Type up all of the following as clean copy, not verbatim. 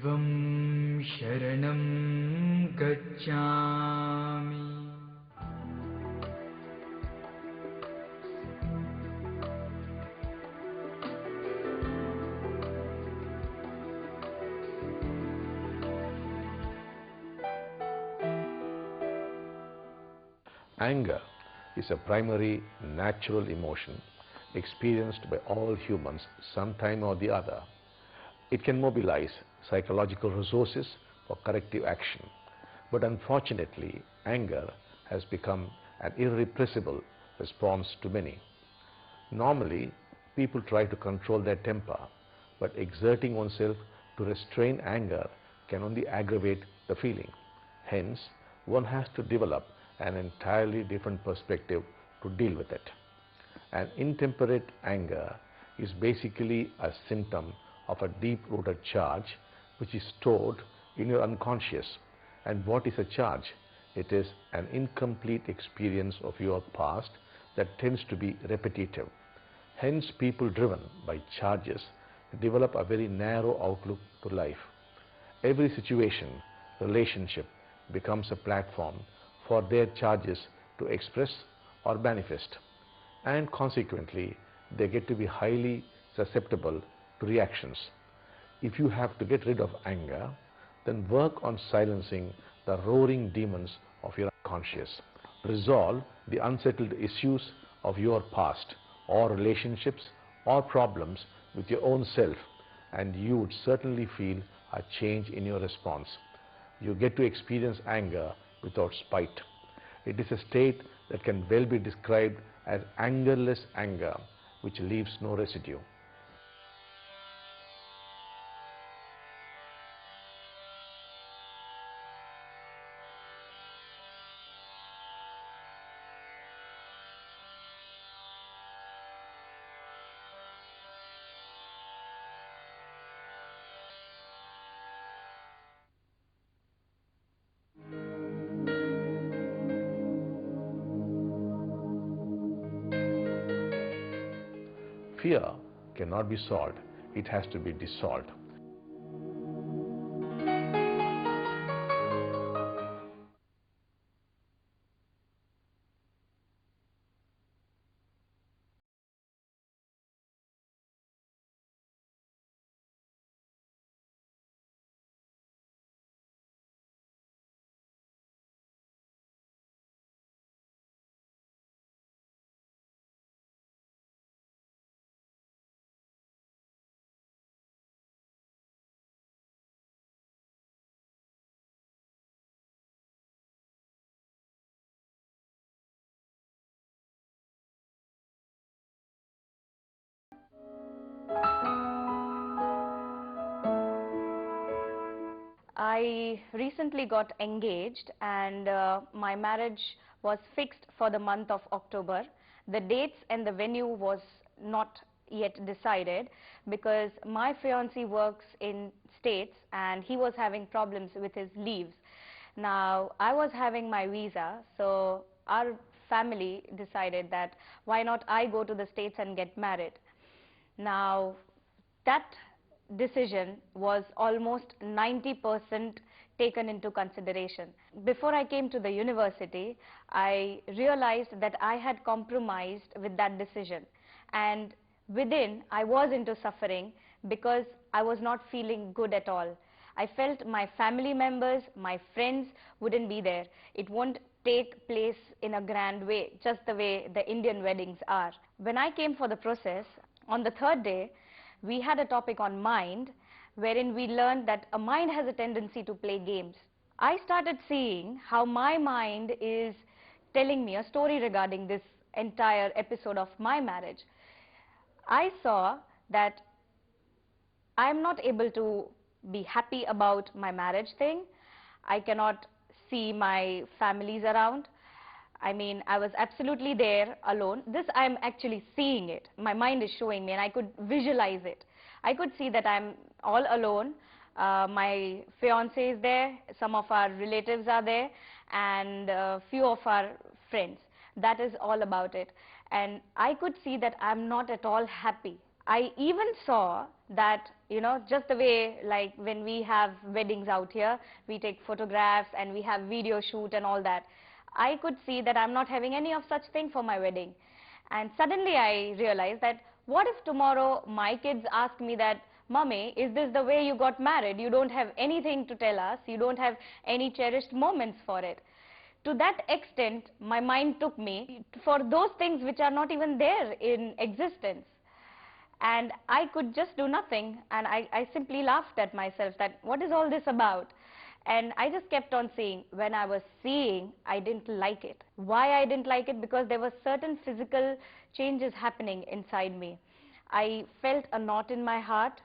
दैवं शरणं गच्छामि। Anger is a primary natural emotion experienced by all humans sometime or the other. It can mobilize psychological resources for corrective action. But unfortunately, anger has become an irrepressible response to many. Normally, people try to control their temper, but exerting oneself to restrain anger can only aggravate the feeling. Hence, one has to develop an entirely different perspective to deal with it. An intemperate anger is basically a symptom of a deep-rooted charge which is stored in your unconscious. And what is a charge? It is an incomplete experience of your past that tends to be repetitive. Hence, people driven by charges develop a very narrow outlook to life. Every situation, relationship becomes a platform for their charges to express or manifest, and consequently they get to be highly susceptible to reactions. If you have to get rid of anger, then work on silencing the roaring demons of your unconscious. Resolve the unsettled issues of your past or relationships or problems with your own self, and you would certainly feel a change in your response. You get to experience anger without spite. It is a state that can well be described as angerless anger, which leaves no residue. Fear cannot be solved, it has to be dissolved. I recently got engaged, and my marriage was fixed for the month of October. The dates and the venue was not yet decided because my fiancé works in States and he was having problems with his leaves. Now, I was having my visa, so our family decided that why not I go to the States and get married. Now, that decision was almost 90% taken into consideration. Before I came to the university, I realized that I had compromised with that decision, and within I was into suffering because I was not feeling good at all. I felt my family members, my friends wouldn't be there. It won't take place in a grand way, just the way the Indian weddings are. When I came for the process, on the third day, we had a topic on mind, wherein we learned that a mind has a tendency to play games. I started seeing how my mind is telling me a story regarding this entire episode of my marriage. I saw that I'm not able to be happy about my marriage thing. I cannot see my families around. I mean, I was absolutely there alone. This, I'm actually seeing it. My mind is showing me, and I could visualize it. I could see that I'm all alone. My fiancé is there, some of our relatives are there, and a few of our friends. That is all about it. And I could see that I'm not at all happy. I even saw that, just the way like when we have weddings out here, we take photographs and we have video shoot and all that. I could see that I'm not having any of such thing for my wedding. And suddenly I realized that what if tomorrow my kids ask me that, Mummy, is this the way you got married? You don't have anything to tell us. You don't have any cherished moments for it. To that extent, my mind took me for those things which are not even there in existence. And I could just do nothing, and I simply laughed at myself that what is all this about? And I just kept on seeing. When I was seeing, I didn't like it. Why I didn't like it? Because there were certain physical changes happening inside me. I felt a knot in my heart.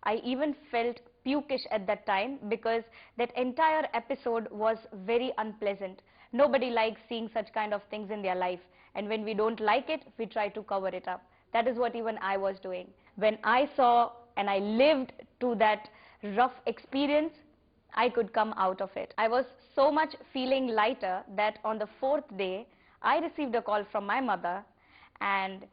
I even felt pukish at that time because that entire episode was very unpleasant. Nobody likes seeing such kind of things in their life, and when we don't like it, we try to cover it up. That is what even I was doing. When I saw and I lived to that rough experience, I could come out of it. I was so much feeling lighter that on the 4th day, I received a call from my mother, and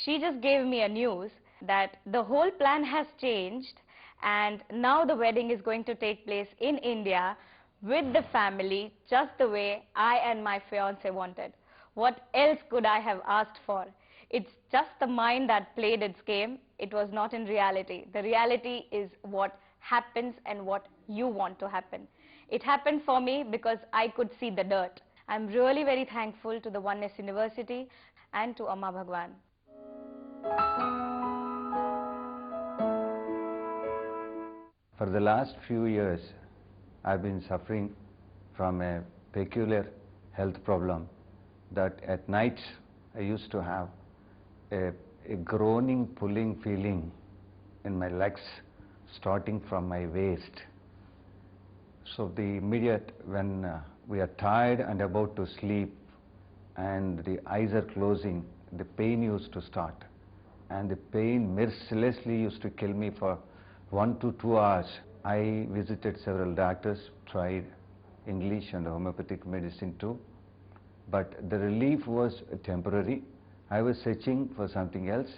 she just gave me a news that the whole plan has changed, and now the wedding is going to take place in India with the family, just the way I and my fiancé wanted. What else could I have asked for? It's just the mind that played its game. It was not in reality. The reality is what happens and what you want to happen. It happened for me because I could see the dirt. I'm really very thankful to the Oneness University and to Amma Bhagavan. For the last few years, I've been suffering from a peculiar health problem that at nights I used to have a groaning, pulling feeling in my legs starting from my waist. So the immediate, when we are tired and about to sleep and the eyes are closing, the pain used to start. And the pain mercilessly used to kill me for 1 to 2 hours. I visited several doctors, tried English and homeopathic medicine too, but the relief was temporary. I was searching for something else,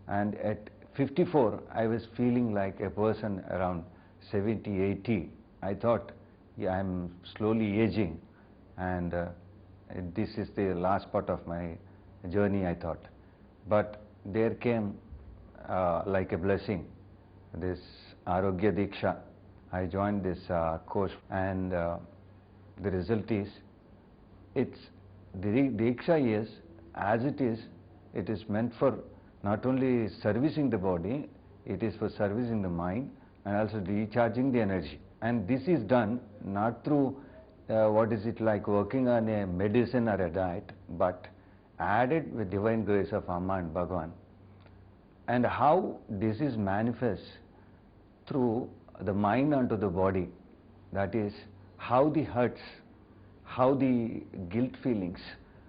and at 54 I was feeling like a person around 70, 80. I thought, yeah, I'm slowly aging, and this is the last part of my journey, I thought. But there came like a blessing, this Arogya Diksha. I joined this course, and the result is, it's the Diksha is, as it is meant for not only servicing the body, it is for servicing the mind and also recharging the energy. And this is done not through like working on a medicine or a diet, but added with divine grace of Amma and Bhagavan. And how this is manifest through the mind onto the body, that is how the hurts, how the guilt feelings,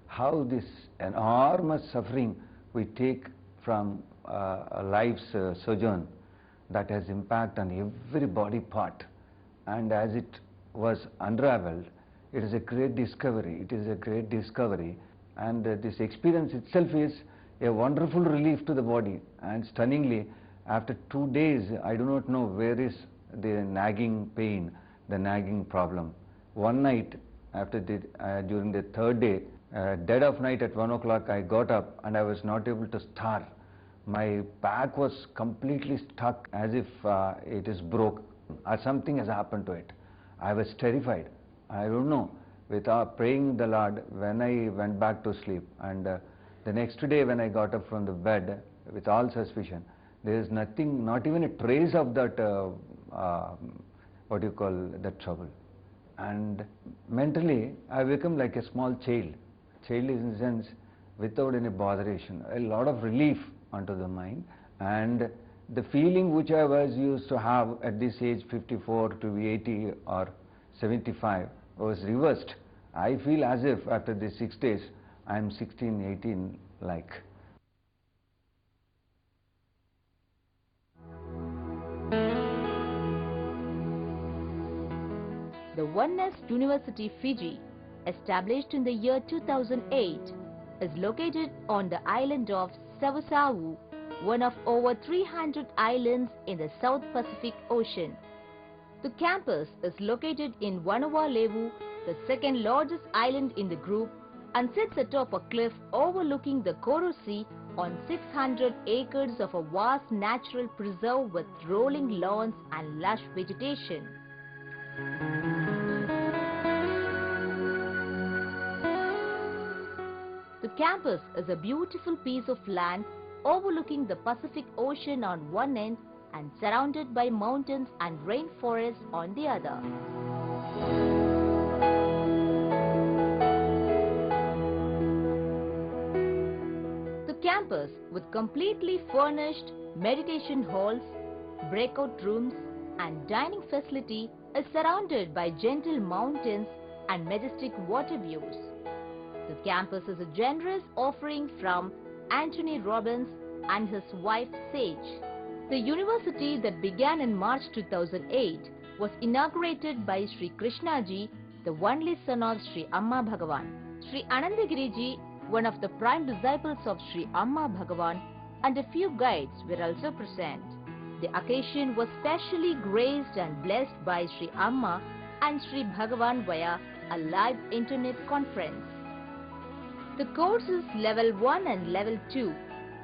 how this enormous suffering we take from life's sojourn, that has impact on every body part. And as it was unraveled, it is a great discovery. It is a great discovery, and this experience itself is a wonderful relief to the body. And stunningly, after 2 days, I do not know where is the nagging pain, the nagging problem. One night, after during the 3rd day, dead of night at 1 o'clock, I got up and I was not able to stir. My back was completely stuck, as if it is broke or something has happened to it. I was terrified. I don't know. Without praying the Lord, when I went back to sleep, and the next day when I got up from the bed with all suspicion, there is nothing, not even a trace of that, that trouble. And mentally, I become like a small child. Child is in the sense without any botheration, a lot of relief onto the mind, and the feeling which I was used to have at this age, 54 to 80 or 75, was reversed. I feel as if after these 6 days, I am 16, 18 like. The Oneness University Fiji, established in the year 2008, is located on the island of Savasavu one of over 300 islands in the South Pacific Ocean. The campus is located in Vanuatu, the second largest island in the group, and sits atop a cliff overlooking the Koro Sea on 600 acres of a vast natural preserve with rolling lawns and lush vegetation. The campus is a beautiful piece of land overlooking the Pacific Ocean on one end and surrounded by mountains and rainforests on the other. The campus, with completely furnished meditation halls, breakout rooms and dining facility, is surrounded by gentle mountains and majestic water views. The campus is a generous offering from Anthony Robbins and his wife Sage. The university that began in March 2008 was inaugurated by Sri Krishnaji, the only son of Sri Amma Bhagavan. Sri Anandagiriji, one of the prime disciples of Sri Amma Bhagavan, and a few guides were also present. The occasion was specially graced and blessed by Sri Amma and Sri Bhagavan via a live internet conference. The courses Level 1 and Level 2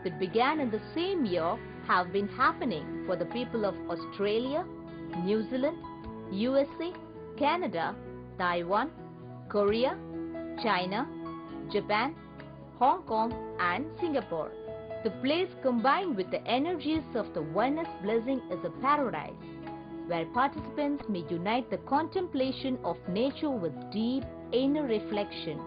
that began in the same year have been happening for the people of Australia, New Zealand, USA, Canada, Taiwan, Korea, China, Japan, Hong Kong and Singapore. The place combined with the energies of the oneness blessing is a paradise where participants may unite the contemplation of nature with deep inner reflection.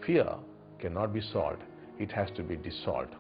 Fear cannot be solved, it has to be dissolved.